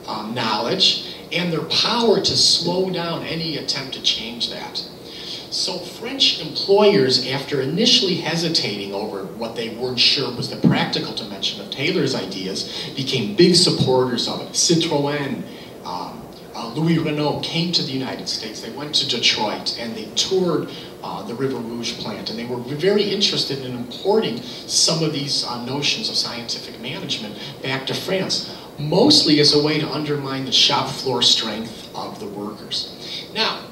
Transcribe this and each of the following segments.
knowledge and their power to slow down any attempt to change that. So French employers, after initially hesitating over what they weren't sure was the practical dimension of Taylor's ideas, became big supporters of it. Citroën, Louis Renault came to the United States. They went to Detroit and they toured the River Rouge plant, and they were very interested in importing some of these notions of scientific management back to France, mostly as a way to undermine the shop floor strength of the workers. Now,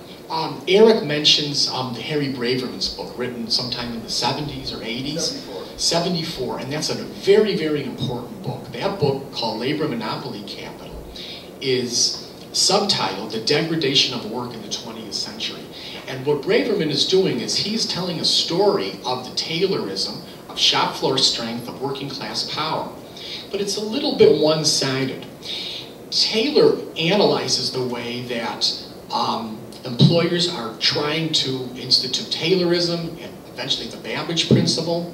Eric mentions Harry Braverman's book, written sometime in the 70s or 80s. 74, and that's a very, very important book. That book, called Labor Monopoly Capital, is subtitled The Degradation of Work in the 20th Century. And what Braverman is doing is he's telling a story of the Taylorism, of shop floor strength, of working class power. But it's a little bit one-sided. Taylor analyzes the way that employers are trying to institute Taylorism and eventually the Babbage principle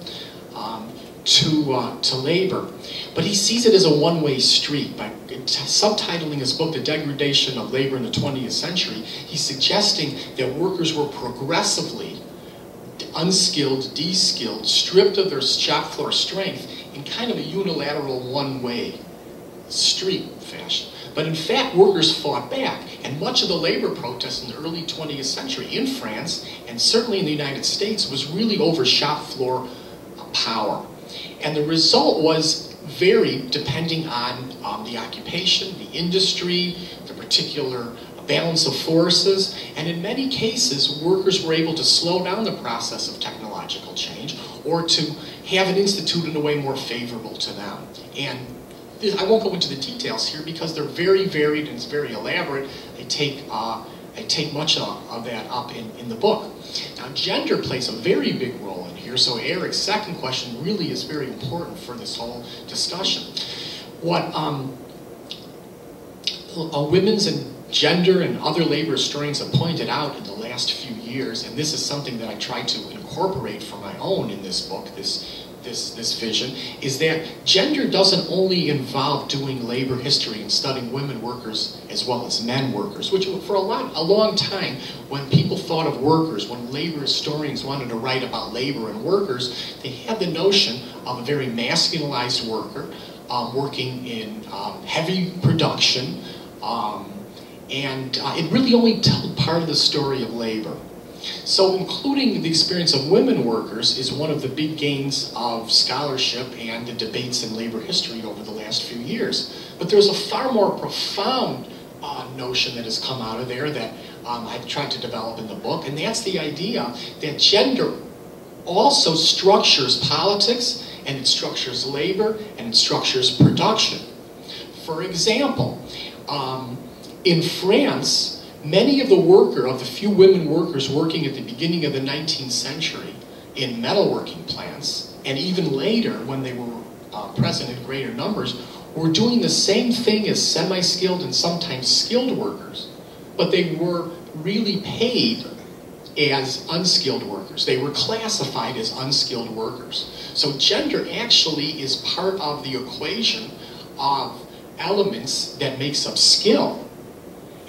to labor. But he sees it as a one-way street. By subtitling his book, The Degradation of Labor in the 20th Century, he's suggesting that workers were progressively unskilled, de-skilled, stripped of their shop floor strength in kind of a unilateral one-way street fashion. But in fact, workers fought back, and much of the labor protest in the early 20th century in France, and certainly in the United States, was really over shop floor power. And the result was varied depending on the occupation, the industry, the particular balance of forces, and in many cases, workers were able to slow down the process of technological change or to have it instituted in a way more favorable to them. And I won't go into the details here because they're very varied and it's very elaborate. I take much of that up in the book. Now, gender plays a very big role in here, so Eric's second question really is very important for this whole discussion. What women's and gender and other labor historians have pointed out in the last few years, and this is something that I try to incorporate for my own in this book, this vision, is that gender doesn't only involve doing labor history and studying women workers as well as men workers, which for a long time, when people thought of workers, when labor historians wanted to write about labor and workers, they had the notion of a very masculinized worker working in heavy production, and it really only told part of the story of labor. So including the experience of women workers is one of the big gains of scholarship and the debates in labor history over the last few years. But there's a far more profound notion that has come out of there that I've tried to develop in the book, and that's the idea that gender also structures politics, and it structures labor, and it structures production. For example, in France, many of the few women workers working at the beginning of the 19th century in metalworking plants, and even later when they were present in greater numbers, were doing the same thing as semi-skilled and sometimes skilled workers, but they were really paid as unskilled workers. They were classified as unskilled workers. So gender actually is part of the equation of elements that makes up skill.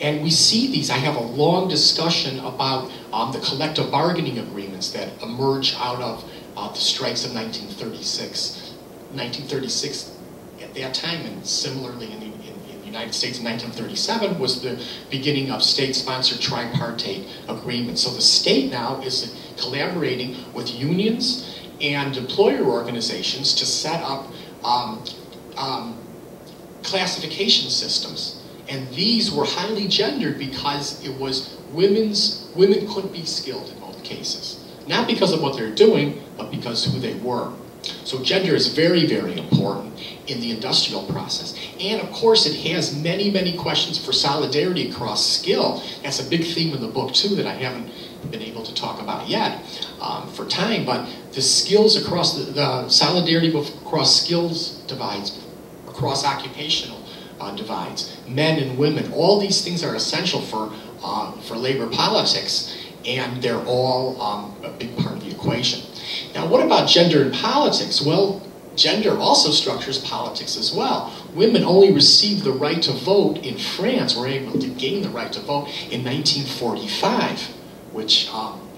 And we see these. I have a long discussion about the collective bargaining agreements that emerge out of the strikes of 1936. 1936 at that time, and similarly in the United States in 1937, was the beginning of state-sponsored tripartite agreements. So the state now is collaborating with unions and employer organizations to set up classification systems. And these were highly gendered because it was women couldn't be skilled in both cases. Not because of what they're doing, but because who they were. So gender is very, very important in the industrial process. And of course it has many, many questions for solidarity across skill. That's a big theme in the book too that I haven't been able to talk about yet for time, but the skills across, the solidarity across skills divides, across occupational divides, men and women, all these things are essential for labor politics, and they're all a big part of the equation. Now, what about gender in politics? Well, gender also structures politics as well. Women only received the right to vote in France, were able to gain the right to vote in 1945, which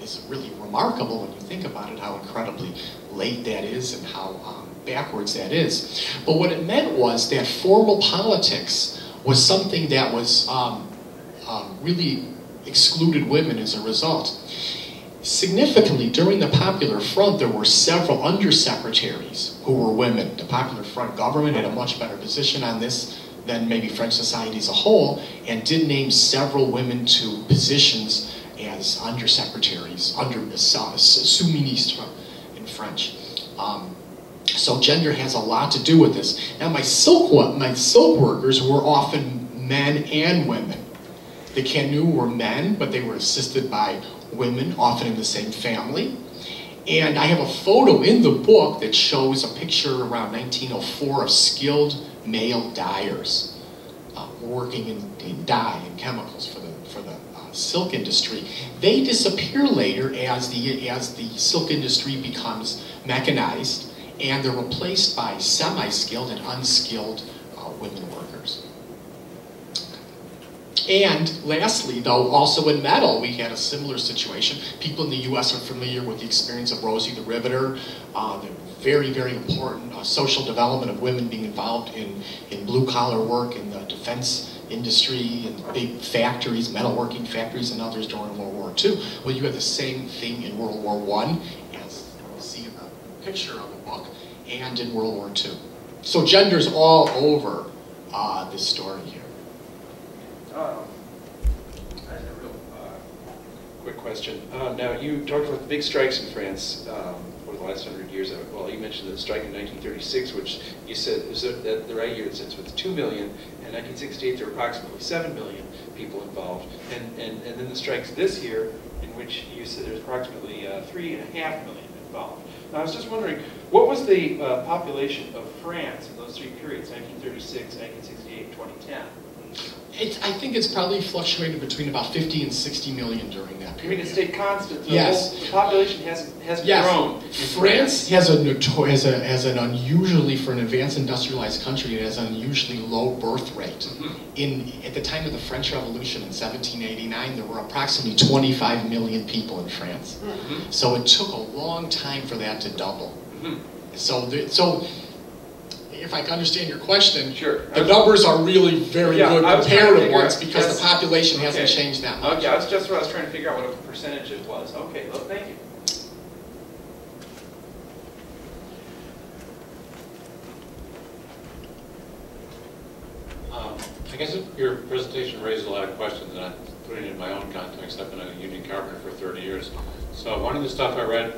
is really remarkable when you think about it, how incredibly late that is and how backwards that is. But what it meant was that formal politics was something that was really excluded women as a result. Significantly, during the Popular Front, there were several undersecretaries who were women. The Popular Front government had a much better position on this than maybe French society as a whole, and did name several women to positions as undersecretaries, sous-ministre in French. So gender has a lot to do with this. Now my silk workers were often men and women. The canoe were men, but they were assisted by women, often in the same family. And I have a photo in the book that shows a picture around 1904 of skilled male dyers working in dye and chemicals for the silk industry. They disappear later as the silk industry becomes mechanized, and they're replaced by semi-skilled and unskilled women workers. And lastly, though, also in metal, we had a similar situation. People in the US are familiar with the experience of Rosie the Riveter, the very, very important social development of women being involved in blue-collar work in the defense industry and big factories, metalworking factories and others during World War II. Well, you had the same thing in World War I, as you see in the picture of the book, and in World War II. So gender's all over this story here. I have a real quick question. Now, you talked about the big strikes in France over the last 100 years. Well, you mentioned the strike in 1936, which you said is the right year, since with 2 million. In 1968, there were approximately 7 million people involved. And then the strikes this year, in which you said there's approximately 3.5 million involved. Now, I was just wondering, what was the population of France in those three periods, 1936, 1968, 2010? I think it's probably fluctuated between about 50 and 60 million during that period. I mean, it stayed constant. So yes. The population hasn't grown. France has an unusually, for an advanced industrialized country, it has an unusually low birth rate. Mm-hmm. At the time of the French Revolution in 1789, there were approximately 25 million people in France. Mm-hmm. So it took a long time for that to double. Mm-hmm. So if I can understand your question, sure. The numbers are really very good comparative ones because the population hasn't changed that much. Okay, that's just what I was trying to figure out, what a percentage it was. Okay, well, thank you. I guess your presentation raised a lot of questions, and I'm putting it in my own context. I've been a union carpenter for 30 years. So one of the stuff I read,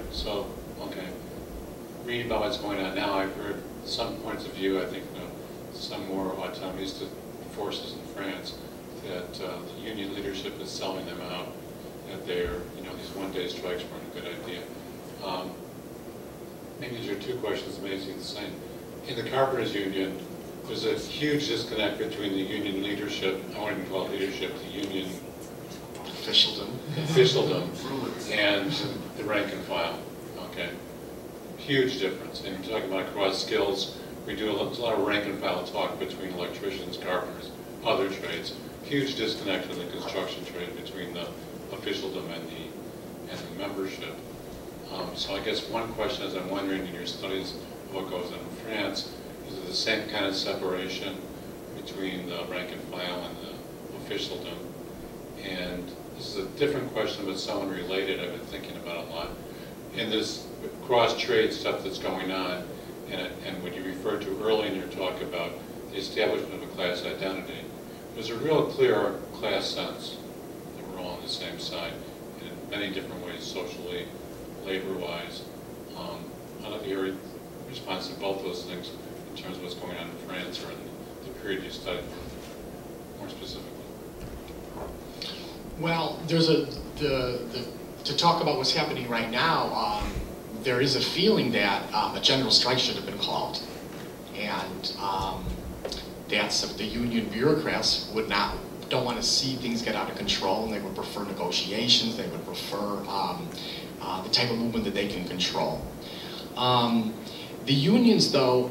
reading about what's going on now, I've heard some points of view, I think some more autonomist forces in France, that the union leadership is selling them out, that they're, these one-day strikes weren't a good idea. Maybe these are two questions, maybe the same. In the carpenters union, there's a huge disconnect between the union leadership, I won't even call it leadership, the union officialdom and the rank and file, okay? Huge difference, and you're talking about cross skills. We do a lot of rank and file talk between electricians, carpenters, other trades. Huge disconnect in the construction trade between the officialdom and the membership. So I guess one question is, I'm wondering in your studies of what goes on in France, is it the same kind of separation between the rank and file and the officialdom? And this is a different question, but somewhat related. I've been thinking about a lot. In this cross-trade stuff that's going on, and what you referred to early in your talk about the establishment of a class identity, there's a real clear class sense that we're all on the same side in many different ways, socially, labor-wise. I'd like to hear your response to both those things in terms of what's going on in France or in the period you studied more specifically. Well, there's to talk about what's happening right now, there is a feeling that a general strike should have been called, and the union bureaucrats don't want to see things get out of control, and they would prefer negotiations. They would prefer the type of movement that they can control. The unions, though,